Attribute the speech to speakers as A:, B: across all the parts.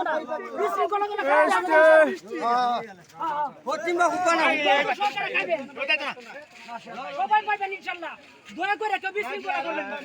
A: না বিশৃঙ্খলা না পশ্চিমা হুকানা সবাই পাইবেন ইনশাআল্লাহ দয়া করে কেউ বিশৃঙ্খলা করবেন না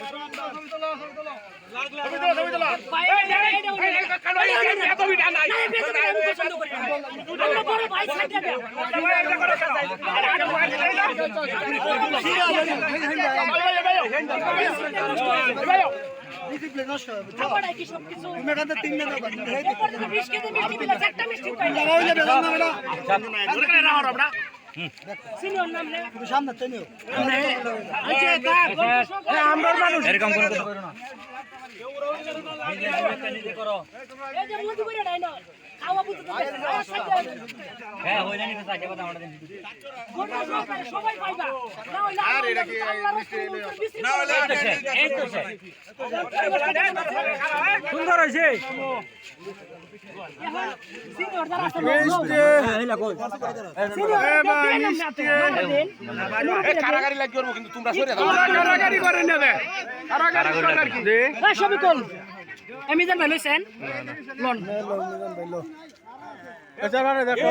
A: সুন্দর হয়েছে
B: কারাগারি লাগবে কিন্তু তোমরা সরে দাও
C: কারাগারি করে নেবে কারাগারি করে কি রে
A: সবই কল এমিজান ভাই লইছেন লোন
C: আচ্ছা মানে দেখো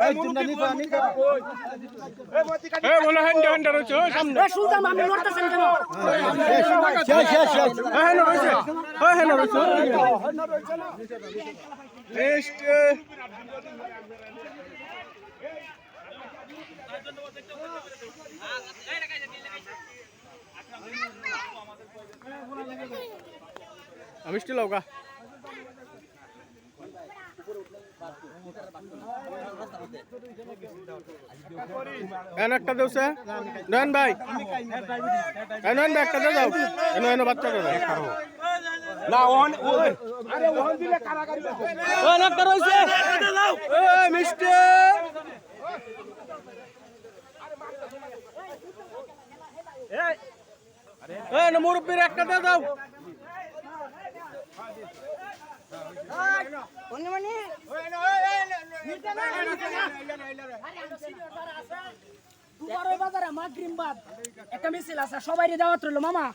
B: একজন
C: এ বলে হ্যান্ড হ্যান্ড রয়েছে সামনে
A: সুলতান আপনি লড়তেছেন কেন
C: হ্যাঁ রয়েছে হ্যাঁ রয়েছে নেক্সট আমি স্টিল হোগা একটা দেওছে নয়ন ভাই নয়ন ভাই একটা দাও এনো বাচ্চা না ওহন আরে ওহন দিলে কারাগারি ও একটা রইছে এ মিষ্টি এই না মুরব্বির একটা দাও
A: বাজারে মাগরিম বাদ একটা মিছিল আছে সবাই দাওয়াত রইল মামা